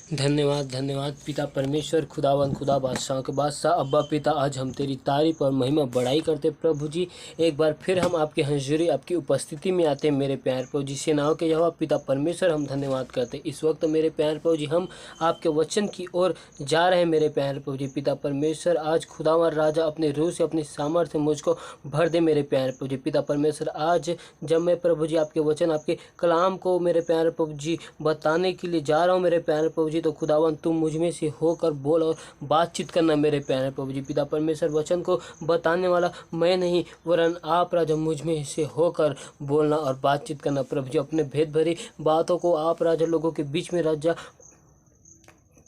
धन्यवाद धन्यवाद पिता परमेश्वर, खुदावन खुदा बादशाह के बादशाह अब्बा पिता, आज हम तेरी तारीफ और महिमा बढ़ाई करते प्रभु जी। एक बार फिर हम आपके हज़ूरी आपकी उपस्थिति में आते हैं मेरे प्यार प्रभु जी। सेनाओं के यहोवा पिता परमेश्वर हम धन्यवाद करते। इस वक्त मेरे प्यार प्रभु जी हम आपके वचन की ओर जा रहे हैं मेरे प्यार प्रभु जी। पिता परमेश्वर आज खुदावन राजा अपने रूह से अपनी सामर्थ्य मुझको भर दे मेरे प्यार प्रभु जी। पिता परमेश्वर आज जब मैं प्रभु जी आपके वचन आपके कलाम को मेरे प्यार प्रभु जी बताने के लिए जा रहा हूँ मेरे प्यारे प्रभु जी, तो खुदावन तुम मुझ में से होकर बोल और बातचीत करना मेरे प्यारे प्रभु जी। पिता परमेश्वर वचन को बताने वाला मैं नहीं वरन आप राजा मुझ में से होकर बोलना और बातचीत करना प्रभु जी। अपने भेद भरी बातों को आप राजा लोगों के बीच में राजा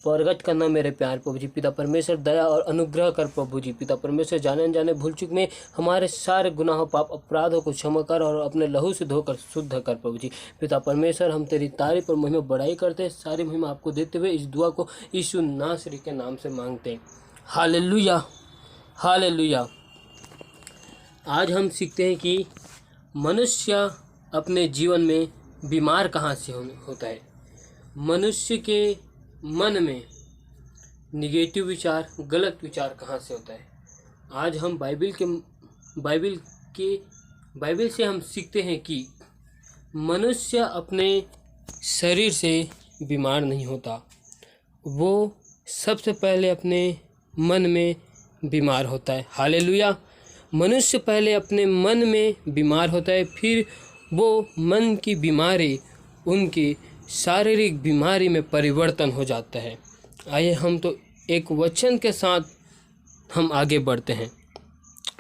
प्रगट करना मेरे प्यार प्रभु जी। पिता परमेश्वर दया और अनुग्रह कर प्रभु जी। पिता परमेश्वर जाने अनजाने भूल चूक में हमारे सारे गुनाहों पाप अपराधों को क्षमा कर और अपने लहू से धोकर शुद्ध कर प्रभु जी। पिता परमेश्वर हम तेरी तारीफ और महिमा बढ़ाई करते हैं। सारी महिमा आपको देते हुए इस दुआ को यीशु नासरी के नाम से मांगते हैं। Hallelujah hallelujah. आज हम सीखते हैं कि मनुष्य अपने जीवन में बीमार कहाँ से होता है। मनुष्य के मन में निगेटिव विचार, गलत विचार कहाँ से होता है। आज हम बाइबल से हम सीखते हैं कि मनुष्य अपने शरीर से बीमार नहीं होता, वो सबसे पहले अपने मन में बीमार होता है। हालेलुया। मनुष्य पहले अपने मन में बीमार होता है, फिर वो मन की बीमारी उनकी शारीरिक बीमारी में परिवर्तन हो जाता है। आइए हम तो एक वचन के साथ हम आगे बढ़ते हैं।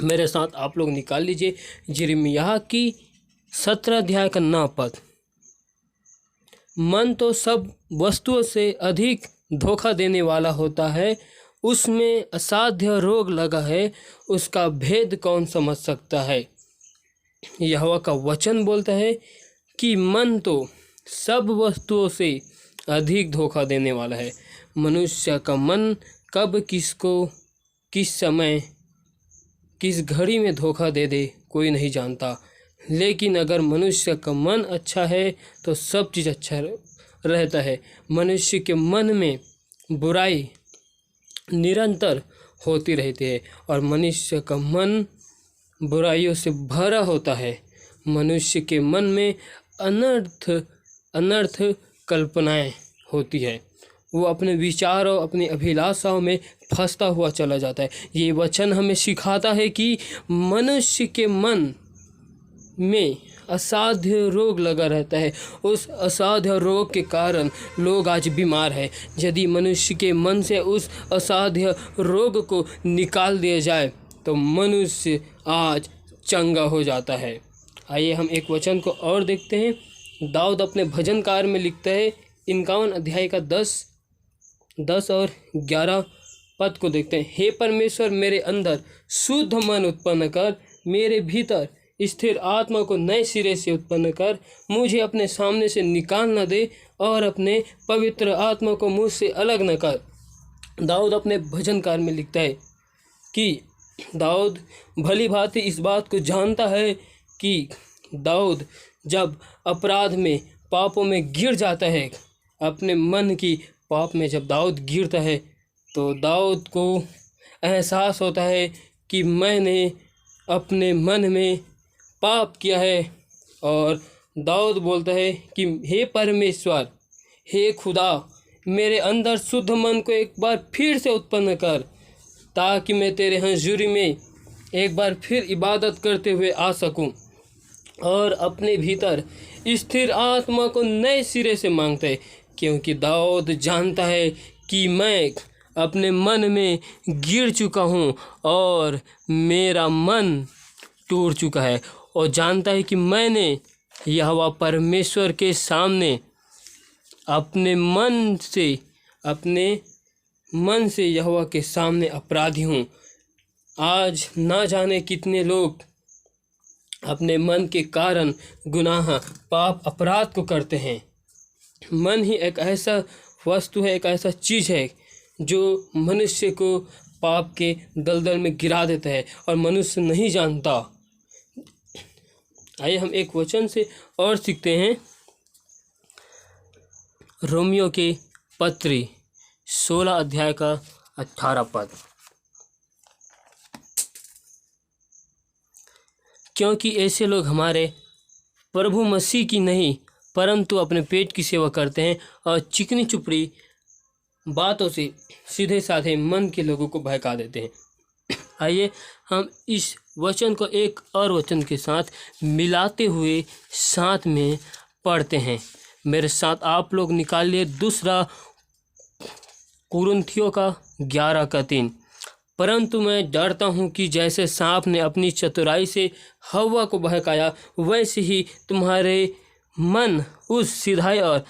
मेरे साथ आप लोग निकाल लीजिए यिर्मयाह की 17 अध्याय का 9 पद। मन तो सब वस्तुओं से अधिक धोखा देने वाला होता है, उसमें असाध्य रोग लगा है, उसका भेद कौन समझ सकता है। यहोवा का वचन बोलता है कि मन तो सब वस्तुओं से अधिक धोखा देने वाला है। मनुष्य का मन कब किसको किस समय किस घड़ी में धोखा दे दे कोई नहीं जानता। लेकिन अगर मनुष्य का मन अच्छा है तो सब चीज़ अच्छा रहता है। मनुष्य के मन में बुराई निरंतर होती रहती है और मनुष्य का मन बुराइयों से भरा होता है। मनुष्य के मन में अनर्थ कल्पनाएं होती है, वो अपने विचारों अपनी अभिलाषाओं में फंसता हुआ चला जाता है। ये वचन हमें सिखाता है कि मनुष्य के मन में असाध्य रोग लगा रहता है। उस असाध्य रोग के कारण लोग आज बीमार हैं। यदि मनुष्य के मन से उस असाध्य रोग को निकाल दिया जाए तो मनुष्य आज चंगा हो जाता है। आइए हम एक वचन को और देखते हैं। दाऊद अपने भजनकार में लिखता है 51 अध्याय का 10 और 11 पद को देखते हैं। हे परमेश्वर, मेरे अंदर शुद्ध मन उत्पन्न कर, मेरे भीतर स्थिर आत्मा को नए सिरे से उत्पन्न कर। मुझे अपने सामने से निकाल न दे और अपने पवित्र आत्मा को मुझसे अलग न कर। दाऊद अपने भजनकार में लिखता है कि दाऊद भली भांति इस बात को जानता है कि दाऊद जब अपराध में पापों में गिर जाता है, अपने मन की पाप में जब दाऊद गिरता है तो दाऊद को एहसास होता है कि मैंने अपने मन में पाप किया है। और दाऊद बोलता है कि हे परमेश्वर, हे खुदा, मेरे अंदर शुद्ध मन को एक बार फिर से उत्पन्न कर, ताकि मैं तेरे हज़ूरी में एक बार फिर इबादत करते हुए आ सकूं। और अपने भीतर स्थिर आत्मा को नए सिरे से मांगता है, क्योंकि दाऊद जानता है कि मैं अपने मन में गिर चुका हूँ और मेरा मन टूट चुका है, और जानता है कि मैंने यहोवा परमेश्वर के सामने अपने मन से यहोवा के सामने अपराधी हूँ। आज ना जाने कितने लोग अपने मन के कारण गुनाह, पाप, अपराध को करते हैं। मन ही एक ऐसा वस्तु है, एक ऐसा चीज़ है जो मनुष्य को पाप के दलदल में गिरा देता है और मनुष्य नहीं जानता। आइए हम एक वचन से और सीखते हैं। रोमियो के पत्री 16 अध्याय का 18 पद। क्योंकि ऐसे लोग हमारे प्रभु मसीह की नहीं परंतु अपने पेट की सेवा करते हैं और चिकनी चुपड़ी बातों से सीधे साधे मन के लोगों को बहका देते हैं। आइए हम इस वचन को एक और वचन के साथ मिलाते हुए साथ में पढ़ते हैं। मेरे साथ आप लोग निकालिए दूसरा कुरिन्थियों का 11 का 3। परंतु मैं डरता हूँ कि जैसे सांप ने अपनी चतुराई से हव्वा को बहकाया, वैसे ही तुम्हारे मन उस सिधाई और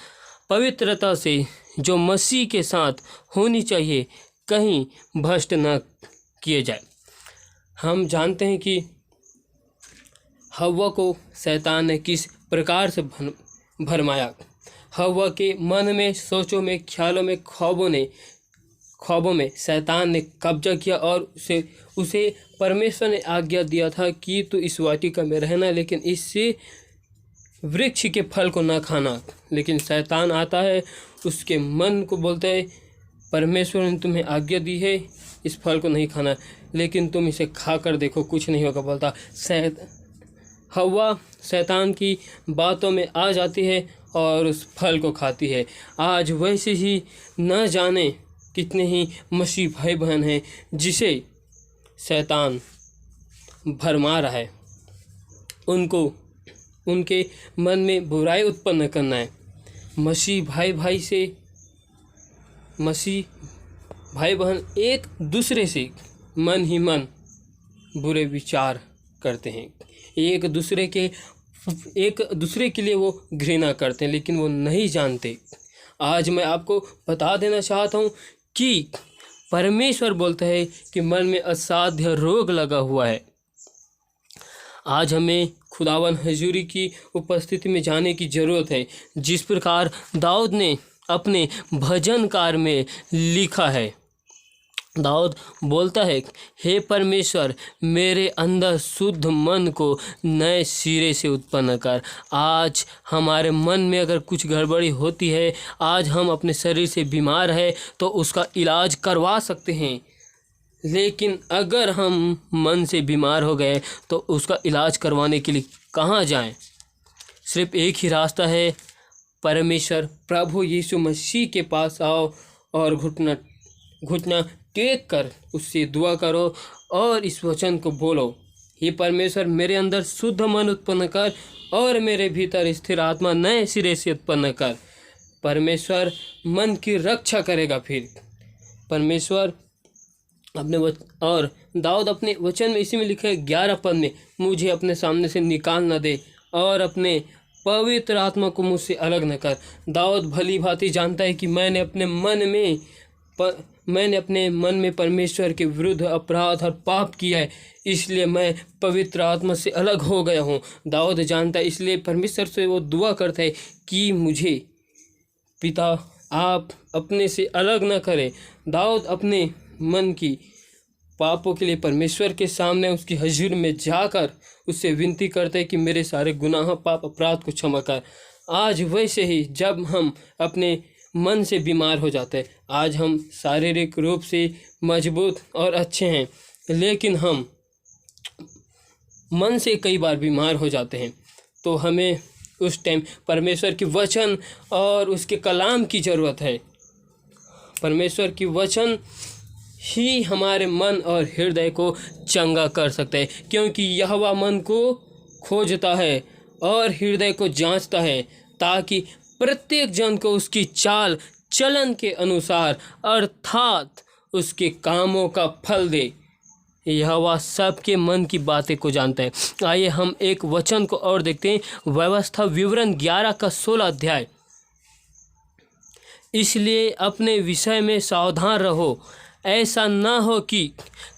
पवित्रता से जो मसीह के साथ होनी चाहिए कहीं भ्रष्ट न किए जाए। हम जानते हैं कि हव्वा को शैतान ने किस प्रकार से भरमाया। हव्वा के मन में, सोचों में, ख्यालों में, ख्वाबों में शैतान ने कब्जा किया और उसे परमेश्वर ने आज्ञा दिया था कि तू इस वाटिका में रहना, लेकिन इससे वृक्ष के फल को न खाना। लेकिन शैतान आता है, उसके मन को बोलता है परमेश्वर ने तुम्हें आज्ञा दी है इस फल को नहीं खाना, लेकिन तुम इसे खा कर देखो, कुछ नहीं होगा बोलता। हव्वा शैतान की बातों में आ जाती है और उस फल को खाती है। आज वैसे ही न जाने कितने ही मसीह भाई बहन हैं जिसे शैतान भरमा रहा है। उनको उनके मन में बुराई उत्पन्न करना है। मसीह भाई बहन एक दूसरे से मन ही मन बुरे विचार करते हैं। एक दूसरे के लिए वो घृणा करते हैं, लेकिन वो नहीं जानते। आज मैं आपको बता देना चाहता हूँ कि परमेश्वर बोलता है कि मन में असाध्य रोग लगा हुआ है। आज हमें खुदावन हजूरी की उपस्थिति में जाने की ज़रूरत है। जिस प्रकार दाऊद ने अपने भजनकार में लिखा है, दाऊद बोलता है, हे परमेश्वर मेरे अंदर शुद्ध मन को नए सिरे से उत्पन्न कर। आज हमारे मन में अगर कुछ गड़बड़ी होती है, आज हम अपने शरीर से बीमार है तो उसका इलाज करवा सकते हैं, लेकिन अगर हम मन से बीमार हो गए तो उसका इलाज करवाने के लिए कहाँ जाएं? सिर्फ एक ही रास्ता है, परमेश्वर प्रभु यीशु मसीह के पास आओ और घुटना टेक कर उससे दुआ करो और इस वचन को बोलो, हे परमेश्वर मेरे अंदर शुद्ध मन उत्पन्न कर और मेरे भीतर स्थिर आत्मा नए सिरे से उत्पन्न कर। परमेश्वर मन की रक्षा करेगा। फिर परमेश्वर और दाऊद अपने वचन में इसी में लिखा है 11 पद में, मुझे अपने सामने से निकाल न दे और अपने पवित्र आत्मा को मुझसे अलग न कर। दाऊद भली भांति जानता है कि मैंने अपने मन में परमेश्वर के विरुद्ध अपराध और पाप किया है, इसलिए मैं पवित्र आत्मा से अलग हो गया हूँ। दाऊद जानता है, इसलिए परमेश्वर से वो दुआ करता है कि मुझे पिता आप अपने से अलग न करें। दाऊद अपने मन की पापों के लिए परमेश्वर के सामने उसकी हजूर में जाकर उससे विनती करते हैं कि मेरे सारे गुनाह पाप अपराध को क्षमा कर। आज वैसे ही जब हम अपने मन से बीमार हो जाते हैं, आज हम शारीरिक रूप से मजबूत और अच्छे हैं, लेकिन हम मन से कई बार बीमार हो जाते हैं, तो हमें उस टाइम परमेश्वर की वचन और उसके कलाम की ज़रूरत है। परमेश्वर की वचन ही हमारे मन और हृदय को चंगा कर सकता है, क्योंकि यहोवा मन को खोजता है और हृदय को जांचता है, ताकि प्रत्येक जन को उसकी चाल चलन के अनुसार अर्थात उसके कामों का फल दे। यहोवा सबके मन की बातें को जानता है। आइए हम एक वचन को और देखते हैं, व्यवस्था विवरण 11 का 16 अध्याय। इसलिए अपने विषय में सावधान रहो, ऐसा न हो कि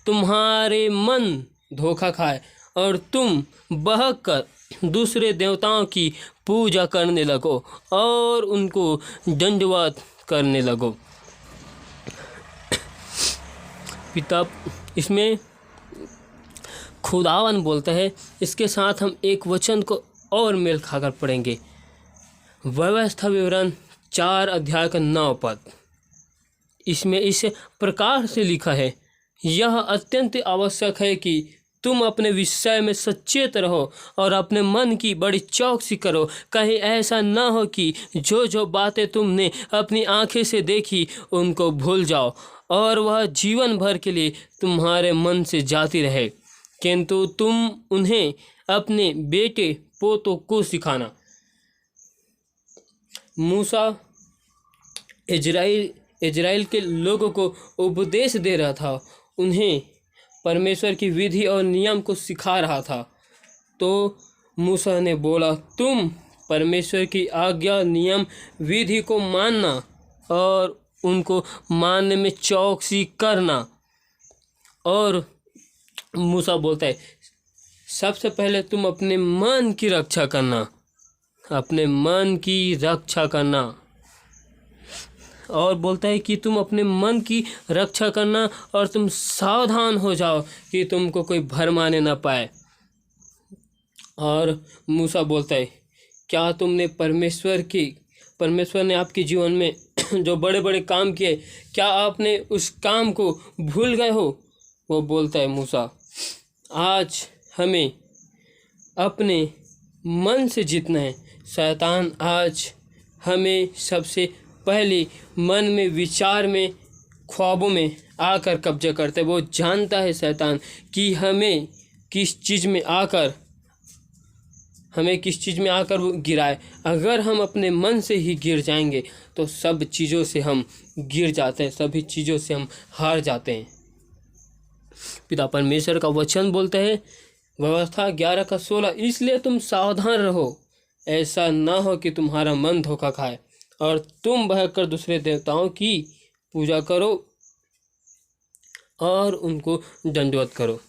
तुम्हारे मन धोखा खाए और तुम बहक कर दूसरे देवताओं की पूजा करने लगो और उनको दंडवत करने लगो। पिता इसमें खुदावन बोलता है। इसके साथ हम एक वचन को और मेल खाकर पढ़ेंगे, व्यवस्था विवरण 4 अध्याय का 9 पद। इसमें इस प्रकार से लिखा है, यह अत्यंत आवश्यक है कि तुम अपने विषय में सचेत रहो और अपने मन की बड़ी चौकसी करो, कहीं ऐसा न हो कि जो जो बातें तुमने अपनी आंखें से देखी उनको भूल जाओ और वह जीवन भर के लिए तुम्हारे मन से जाती रहे, किंतु तुम उन्हें अपने बेटे पोतों को सिखाना। मूसा इजराइल के लोगों को उपदेश दे रहा था, उन्हें परमेश्वर की विधि और नियम को सिखा रहा था। तो मूसा ने बोला, तुम परमेश्वर की आज्ञा, नियम, विधि को मानना और उनको मानने में चौकसी करना। और मूसा बोलता है, सबसे पहले तुम अपने मन की रक्षा करना, अपने मन की रक्षा करना। और बोलता है कि तुम अपने मन की रक्षा करना और तुम सावधान हो जाओ कि तुमको कोई भरमाने ना पाए। और मूसा बोलता है, क्या तुमने परमेश्वर ने आपके जीवन में जो बड़े बड़े काम किए, क्या आपने उस काम को भूल गए हो? वो बोलता है, मूसा, आज हमें अपने मन से जीतना है। शैतान आज हमें सबसे पहले मन में, विचार में, ख्वाबों में आकर कब्जा करते। वो जानता है शैतान कि हमें किस चीज़ में आकर वो गिराए। अगर हम अपने मन से ही गिर जाएंगे तो सब चीज़ों से हम गिर जाते हैं, सभी चीज़ों से हम हार जाते हैं। पिता परमेश्वर का वचन बोलते हैं, व्यवस्था 11:16, इसलिए तुम सावधान रहो, ऐसा ना हो कि तुम्हारा मन धोखा खाए और तुम बहकर दूसरे देवताओं की पूजा करो और उनको दंडवत करो।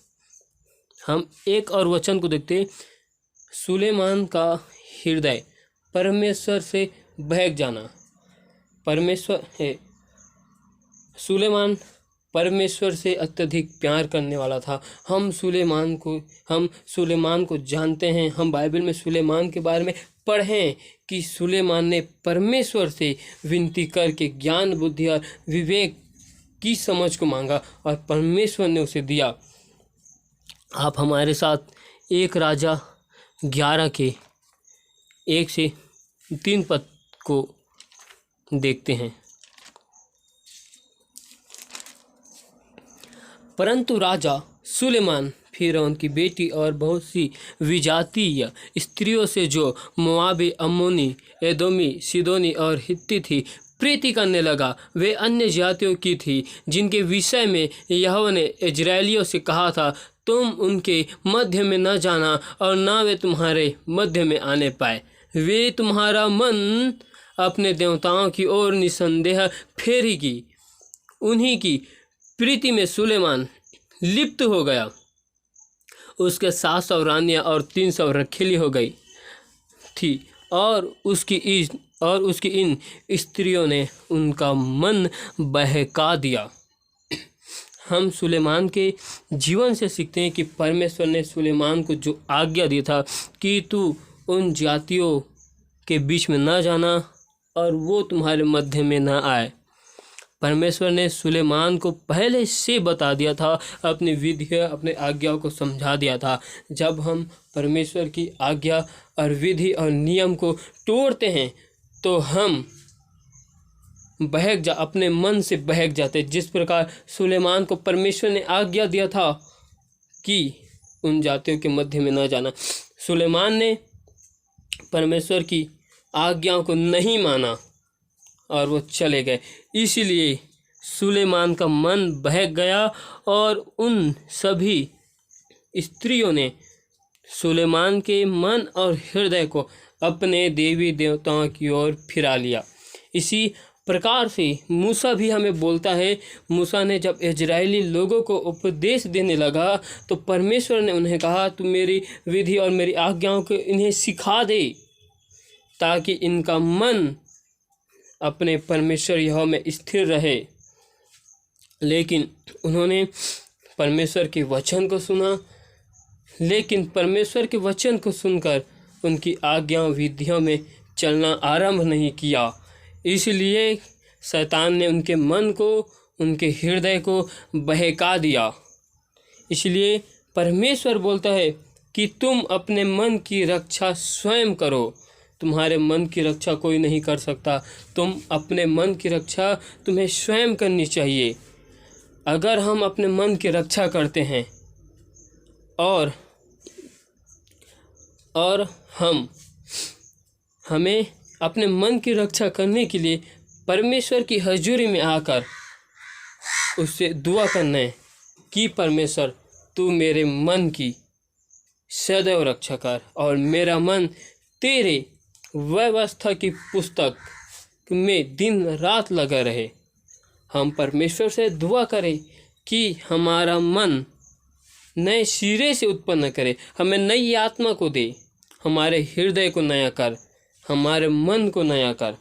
हम एक और वचन को देखते हैं, सुलेमान का हृदय परमेश्वर से बहक जाना। सुलेमान परमेश्वर से अत्यधिक प्यार करने वाला था। हम सुलेमान को जानते हैं। हम बाइबल में सुलेमान के बारे में पढ़ें कि सुलेमान ने परमेश्वर से विनती करके ज्ञान, बुद्धि और विवेक की समझ को मांगा और परमेश्वर ने उसे दिया। आप हमारे साथ 1 राजा 11 के 1 से 3 पद को देखते हैं। परंतु राजा सुलेमान फिरौन की बेटी और बहुत सी विजातीय स्त्रियों से, जो मोआबी, अम्मोनी, एदोमी, सिदोनी और हित्ती थी, प्रीति करने लगा। वे अन्य जातियों की थी जिनके विषय में यहोवा ने इजराइलियों से कहा था, तुम उनके मध्य में न जाना और न वे तुम्हारे मध्य में आने पाए। वे तुम्हारा मन अपने देवताओं की ओर निसंदेह फेरेगी। उन्हीं की प्रीति में सुलेमान लिप्त हो गया। उसके 700 रानियां और 300 रखेली हो गई थी और उसकी इन स्त्रियों ने उनका मन बहका दिया। हम सुलेमान के जीवन से सीखते हैं कि परमेश्वर ने सुलेमान को जो आज्ञा दी था कि तू उन जातियों के बीच में न जाना और वो तुम्हारे मध्य में न आए। परमेश्वर ने सुलेमान को पहले से बता दिया था, अपनी विधि, अपने आज्ञाओं को समझा दिया था। जब हम परमेश्वर की आज्ञा और विधि और नियम को तोड़ते हैं तो हम अपने मन से बहक जाते। जिस प्रकार सुलेमान को परमेश्वर ने आज्ञा दिया था कि उन जातियों के मध्य में न जाना, सुलेमान ने परमेश्वर की आज्ञाओं को नहीं माना और वो चले गए। इसीलिए सुलेमान का मन बहक गया और उन सभी स्त्रियों ने सुलेमान के मन और हृदय को अपने देवी देवताओं की ओर फिरा लिया। इसी प्रकार से मूसा भी हमें बोलता है। मूसा ने जब इजरायली लोगों को उपदेश देने लगा तो परमेश्वर ने उन्हें कहा, तू मेरी विधि और मेरी आज्ञाओं को इन्हें सिखा दे ताकि इनका मन अपने परमेश्वर यहोवा में स्थिर रहे। लेकिन उन्होंने परमेश्वर के वचन को सुना, लेकिन परमेश्वर के वचन को सुनकर उनकी आज्ञाओं, विधियों में चलना आरंभ नहीं किया। इसलिए शैतान ने उनके मन को, उनके हृदय को बहका दिया। इसलिए परमेश्वर बोलता है कि तुम अपने मन की रक्षा स्वयं करो। तुम्हारे मन की रक्षा कोई नहीं कर सकता। तुम अपने मन की रक्षा तुम्हें स्वयं करनी चाहिए। अगर हम अपने मन की रक्षा करते हैं और हमें अपने मन की रक्षा करने के लिए परमेश्वर की हजूरी में आकर उससे दुआ करना है कि परमेश्वर तू मेरे मन की सदैव रक्षा कर और मेरा मन तेरे व्यवस्था की पुस्तक में दिन रात लगा रहे। हम परमेश्वर से दुआ करें कि हमारा मन नए सिरे से उत्पन्न करे, हमें नई आत्मा को दे, हमारे हृदय को नया कर, हमारे मन को नया कर।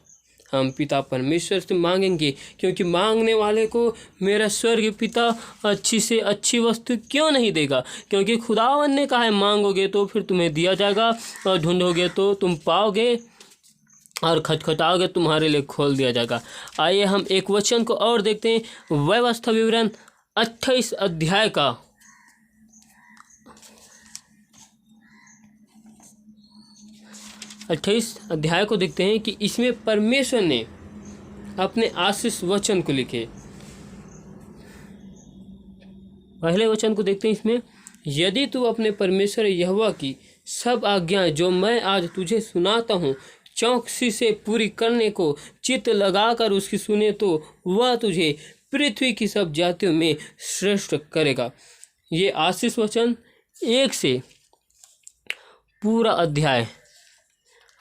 हम पिता परमेश्वर से मांगेंगे, क्योंकि मांगने वाले को मेरा स्वर्ग पिता अच्छी से अच्छी वस्तु क्यों नहीं देगा। क्योंकि खुदावन ने कहा है, मांगोगे तो फिर तुम्हें दिया जाएगा, और ढूंढोगे तो तुम पाओगे, और खटखटाओगे तुम्हारे लिए खोल दिया जाएगा। आइए हम एक वचन को और देखते हैं। व्यवस्था विवरण 28 अध्याय का 28 अध्याय को देखते हैं कि इसमें परमेश्वर ने अपने आशीष वचन को लिखे। पहले वचन को देखते हैं। इसमें, यदि तू अपने परमेश्वर यहोवा की सब आज्ञाएं जो मैं आज तुझे सुनाता हूँ चौकसी से पूरी करने को चित्त लगाकर उसकी सुने, तो वह तुझे पृथ्वी की सब जातियों में श्रेष्ठ करेगा। ये आशीष वचन 1 से पूरा अध्याय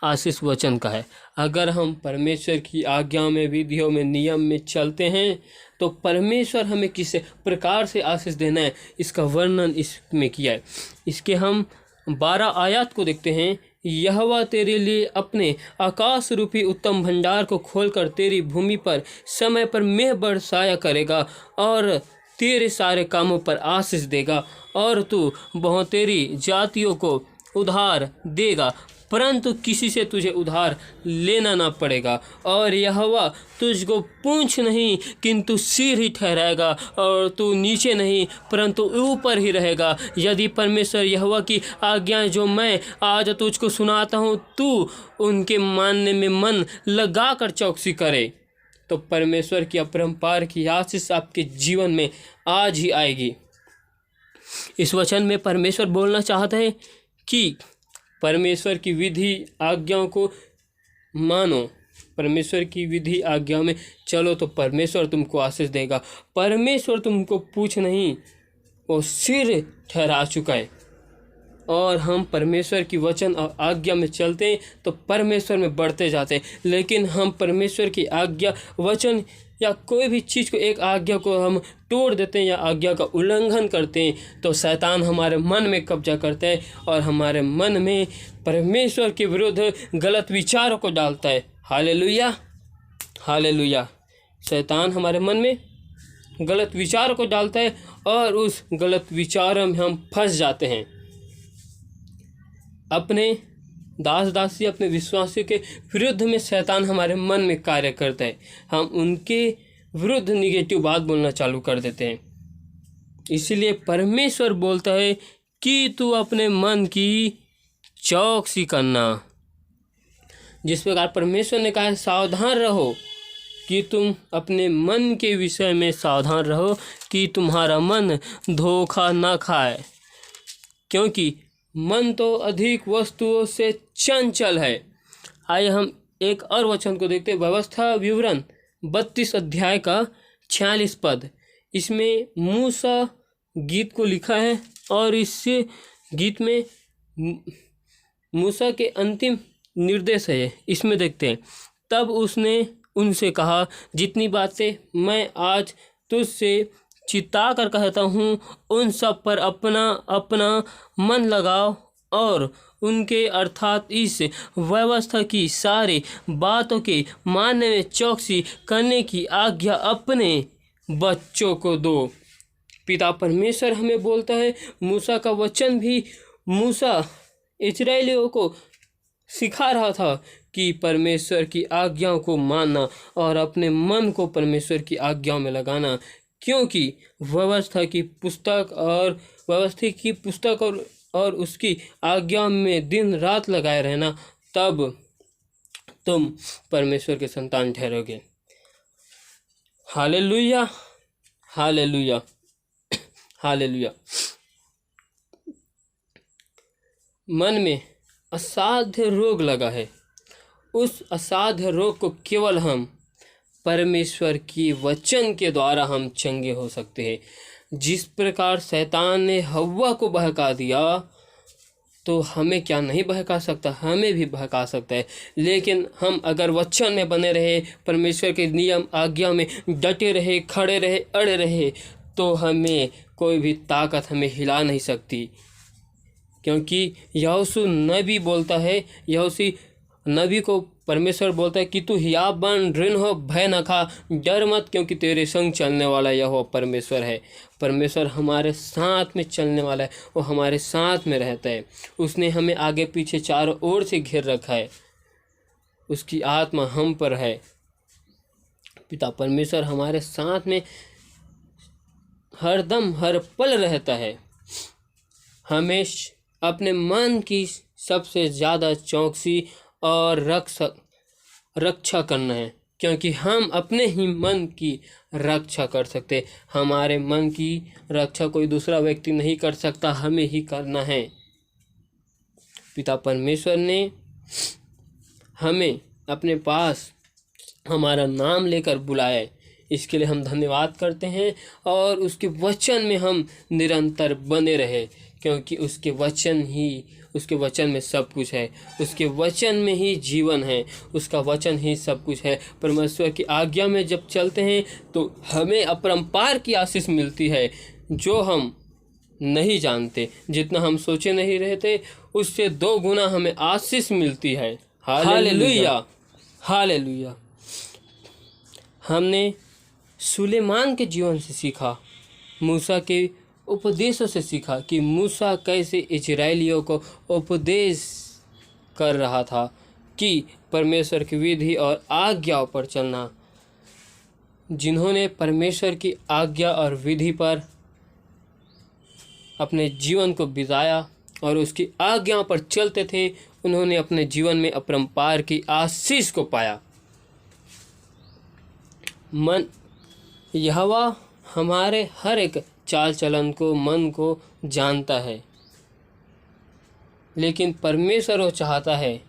आशीष वचन का है। अगर हम परमेश्वर की आज्ञाओं में, विधियों में, नियम में चलते हैं तो परमेश्वर हमें किस प्रकार से आशीष देना है इसका वर्णन इसमें किया है। इसके हम 12 आयत को देखते हैं। यहोवा तेरे लिए अपने आकाश रूपी उत्तम भंडार को खोलकर तेरी भूमि पर समय पर मेघ बरसाया करेगा और तेरे सारे कामों पर आशीष देगा, और तू बहुतेरी जातियों को उधार देगा, परंतु किसी से तुझे उधार लेना ना पड़ेगा। और यहोवा तुझको पूँछ नहीं किंतु सिर ही ठहराएगा, और तू नीचे नहीं परंतु ऊपर ही रहेगा। यदि परमेश्वर यहोवा की आज्ञाएं जो मैं आज तुझको सुनाता हूँ तू उनके मानने में मन लगा कर चौकसी करे, तो परमेश्वर की अपरंपार की आशीष आपके जीवन में आज ही आएगी। इस वचन में परमेश्वर बोलना चाहता है कि परमेश्वर की विधि आज्ञाओं को मानो, परमेश्वर की विधि आज्ञा में चलो तो परमेश्वर तुमको आशीष देगा। परमेश्वर तुमको पूछ नहीं, वो सिर ठहरा चुका है। और हम परमेश्वर की वचन और आज्ञा में चलते हैं तो परमेश्वर में बढ़ते जाते हैं। लेकिन हम परमेश्वर की आज्ञा, वचन या कोई भी चीज़ को, एक आज्ञा को हम तोड़ देते हैं या आज्ञा का उल्लंघन करते हैं तो शैतान हमारे मन में कब्जा करता है और हमारे मन में परमेश्वर के विरुद्ध गलत विचारों को डालता है। Hallelujah, hallelujah. शैतान हमारे मन में गलत विचारों को डालता है और उस गलत विचारों में हम फंस जाते हैं। अपने दास दासी, अपने विश्वासियों के विरुद्ध में शैतान हमारे मन में कार्य करता है। हम उनके विरुद्ध निगेटिव बात बोलना चालू कर देते हैं। इसीलिए परमेश्वर बोलता है कि तू अपने मन की चौकसी करना। जिस प्रकार परमेश्वर ने कहा है सावधान रहो, कि तुम अपने मन के विषय में सावधान रहो कि तुम्हारा मन धोखा ना खाए, क्योंकि मन तो अधिक वस्तुओं से चंचल है। आइए हम एक और वचन को देखते हैं। व्यवस्था विवरण 32 अध्याय का 46 पद। इसमें मूसा गीत को लिखा है और इस गीत में मूसा के अंतिम निर्देश है। इसमें देखते हैं, तब उसने उनसे कहा, जितनी बातें मैं आज तुझसे चिता कर कहता हूँ उन सब पर अपना अपना मन लगाओ और उनके अर्थात इस व्यवस्था की सारी बातों के मानने में चौकसी करने की आज्ञा अपने बच्चों को दो। पिता परमेश्वर हमें बोलता है। मूसा का वचन भी मूसा इस्राएलियों को सिखा रहा था कि परमेश्वर की आज्ञाओं को मानना और अपने मन को परमेश्वर की आज्ञाओं में लगाना, क्योंकि व्यवस्था की पुस्तक और उसकी आज्ञाओं में दिन रात लगाए रहना, तब तुम परमेश्वर के संतान ठहरोगे। Hallelujah, hallelujah, hallelujah. मन में असाध्य रोग लगा है, उस असाध्य रोग को केवल हम परमेश्वर की वचन के द्वारा हम चंगे हो सकते हैं। जिस प्रकार शैतान ने हव्वा को बहका दिया, तो हमें क्या नहीं बहका सकता, हमें भी बहका सकता है। लेकिन हम अगर वचन में बने रहे, परमेश्वर के नियम आज्ञा में डटे रहे, खड़े रहे, अड़े रहे, तो हमें कोई भी ताकत हमें हिला नहीं सकती। क्योंकि यहोशू नबी बोलता है, यहोशू नबी को परमेश्वर बोलता है कि तू हियाव बन, दृढ़ हो, भय न खा, डर मत, क्योंकि तेरे संग चलने वाला यहोवा परमेश्वर है। परमेश्वर हमारे साथ में चलने वाला है, वो हमारे साथ में रहता है। उसने हमें आगे पीछे चारों ओर से घेर रखा है, उसकी आत्मा हम पर है। पिता परमेश्वर हमारे साथ में हरदम हर पल रहता है। हमें अपने मन की सबसे ज़्यादा चौकसी और रक्षा करना है, क्योंकि हम अपने ही मन की रक्षा कर सकते। हमारे मन की रक्षा कोई दूसरा व्यक्ति नहीं कर सकता, हमें ही करना है। पिता परमेश्वर ने हमें अपने पास हमारा नाम लेकर बुलाया है, इसके लिए हम धन्यवाद करते हैं। और उसके वचन में हम निरंतर बने रहे, क्योंकि उसके वचन में सब कुछ है, उसके वचन में ही जीवन है, उसका वचन ही सब कुछ है। परमेश्वर की आज्ञा में जब चलते हैं तो हमें अपरंपार की आशीष मिलती है, जो हम नहीं जानते। जितना हम सोचे नहीं रहते, उससे 2 गुना हमें आशीष मिलती है। Hallelujah, hallelujah. हमने सुलेमान के जीवन से सीखा, मूसा के उपदेशों से सीखा कि मूसा कैसे इजरायलियों को उपदेश कर रहा था कि परमेश्वर की विधि और आज्ञाओं पर चलना। जिन्होंने परमेश्वर की आज्ञा और विधि पर अपने जीवन को बिताया और उसकी आज्ञाओं पर चलते थे, उन्होंने अपने जीवन में अपरंपार की आशीष को पाया। यहोवा हमारे हर एक चाल चलन को, मन को जानता है, लेकिन परमेश्वर वो चाहता है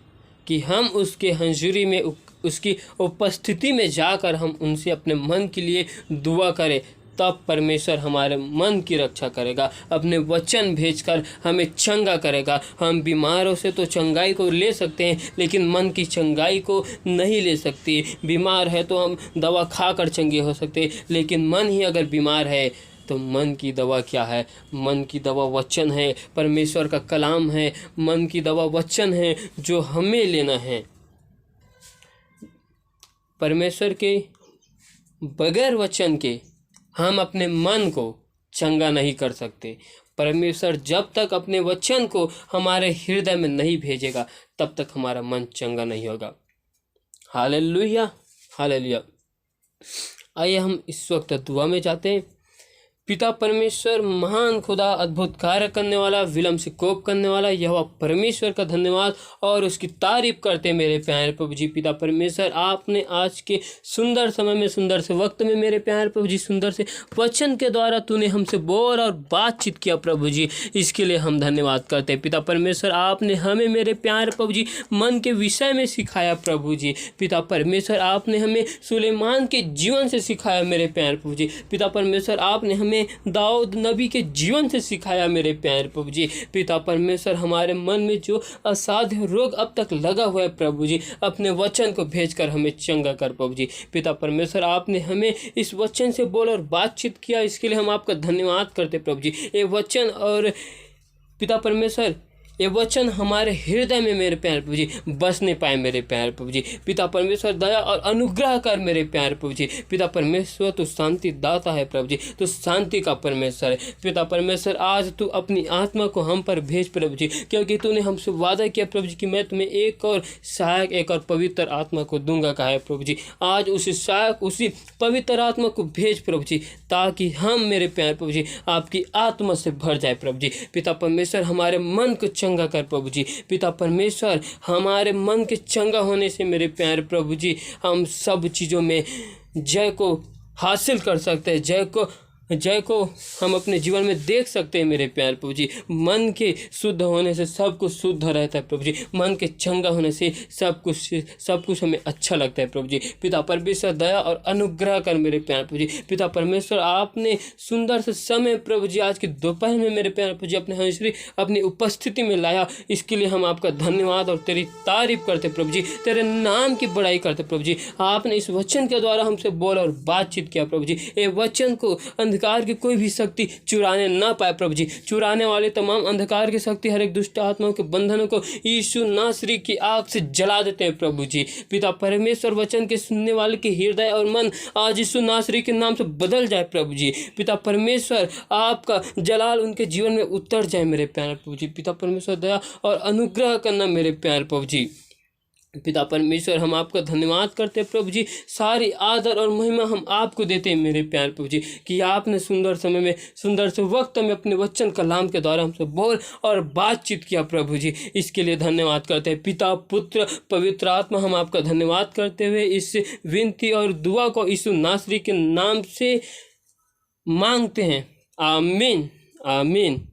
कि हम उसके हंजूरी में, उसकी उपस्थिति में जाकर हम उनसे अपने मन के लिए दुआ करें। तब परमेश्वर हमारे मन की रक्षा करेगा, अपने वचन भेजकर हमें चंगा करेगा। हम बीमारों से तो चंगाई को ले सकते हैं, लेकिन मन की चंगाई को नहीं ले सकते। बीमार है तो हम दवा खाकर चंगे हो सकते, लेकिन मन ही अगर बीमार है तो मन की दवा क्या है? मन की दवा वचन है, परमेश्वर का कलाम है। मन की दवा वचन है जो हमें लेना है। परमेश्वर के बगैर वचन के हम अपने मन को चंगा नहीं कर सकते। परमेश्वर जब तक अपने वचन को हमारे हृदय में नहीं भेजेगा, तब तक हमारा मन चंगा नहीं होगा। Hallelujah, hallelujah. आइए हम इस वक्त दुआ में जाते हैं। पिता परमेश्वर, महान खुदा, अद्भुत कार्य करने वाला, विलम्ब से कोप करने वाला, यहोवा परमेश्वर का धन्यवाद और उसकी तारीफ करते मेरे प्यारे प्रभु जी। पिता परमेश्वर, आपने आज के सुंदर समय में, सुंदर से वक्त में मेरे प्यारे प्रभु जी, सुंदर से वचन के द्वारा तूने हमसे बोल और बातचीत किया प्रभु जी, इसके लिए हम धन्यवाद करते हैं। पिता परमेश्वर, आपने हमें मेरे प्यारे प्रभु जी मन के विषय में सिखाया प्रभु जी। पिता परमेश्वर, आपने हमें सुलेमान के जीवन से सिखाया मेरे प्यारे प्रभु जी। पिता परमेश्वर, आपने हमें दाऊद नबी के जीवन से सिखाया मेरे प्यारे प्रभु जी। पिता परमेश्वर, हमारे मन में जो असाध्य रोग अब तक लगा हुआ है प्रभु जी, अपने वचन को भेजकर हमें चंगा कर प्रभु जी। पिता परमेश्वर, आपने हमें इस वचन से बोल और बातचीत किया, इसके लिए हम आपका धन्यवाद करते प्रभु जी। ये वचन और पिता परमेश्वर, ये वचन हमारे हृदय में मेरे प्यारे प्रभु जी बसने पाए मेरे प्यारे प्रभु जी। पिता परमेश्वर दया और अनुग्रह कर मेरे प्यारे प्रभु जी। पिता परमेश्वर तू शांति दाता है प्रभु जी, तू शांति का परमेश्वर है। पिता परमेश्वर आज तू अपनी आत्मा को हम पर भेज प्रभु जी, क्योंकि तूने हमसे वादा किया प्रभु जी कि मैं तुम्हें एक और सहायक, एक और पवित्र आत्मा को दूंगा कहा है प्रभु जी। आज उसी सहायक, उसी पवित्र आत्मा को भेज प्रभु जी, ताकि हम मेरे प्यारे प्रभु जी आपकी आत्मा से भर जाए प्रभु जी। पिता परमेश्वर हमारे मन को चंगा कर प्रभु जी। पिता परमेश्वर हमारे मन के चंगा होने से मेरे प्यारे प्रभु जी हम सब चीज़ों में जय को हासिल कर सकते हैं, जय को हम अपने जीवन में देख सकते हैं मेरे प्यारे प्रभु जी। मन के शुद्ध होने से सब कुछ शुद्ध रहता है प्रभु जी। मन के चंगा होने से सब कुछ हमें अच्छा लगता है प्रभु जी। पिता परमेश्वर दया और अनुग्रह कर मेरे प्यारे प्रभु जी। पिता परमेश्वर आपने सुंदर से समय प्रभु जी आज के दोपहर में मेरे प्यारे प्रभु जी अपनी उपस्थिति में लाया, इसके लिए हम आपका धन्यवाद और तेरी तारीफ करते प्रभु जी, तेरे नाम की बड़ाई करते प्रभु जी। आपने इस वचन के द्वारा हमसे बोला और बातचीत किया प्रभु जी। ये वचन को अंधकार की कोई भी शक्ति चुराने ना पाए प्रभु जी। चुराने वाले तमाम अंधकार की शक्ति, हर एक दुष्ट आत्माओं के बंधनों को यीशु नासरी की आग से जला देते हैं प्रभु जी। पिता परमेश्वर वचन के सुनने वाले के हृदय और मन आज यीशु नासरी के नाम से बदल जाए प्रभु जी। पिता परमेश्वर आपका जलाल उनके जीवन में उतर जाए मेरे प्यारे प्रभु जी। पिता परमेश्वर दया और अनुग्रह करना मेरे प्यारे प्रभु जी। पिता परमेश्वर हम आपका धन्यवाद करते हैं प्रभु जी। सारी आदर और महिमा हम आपको देते हैं मेरे प्यारे प्रभु जी, कि आपने सुंदर समय में, सुंदर से वक्त में अपने वचन कलाम के द्वारा हमसे बोल और बातचीत किया प्रभु जी। इसके लिए धन्यवाद करते हैं। पिता, पुत्र, पवित्र आत्मा हम आपका धन्यवाद करते हुए इस विनती और दुआ को यीशु नासरी के नाम से मांगते हैं। आमीन, आमीन।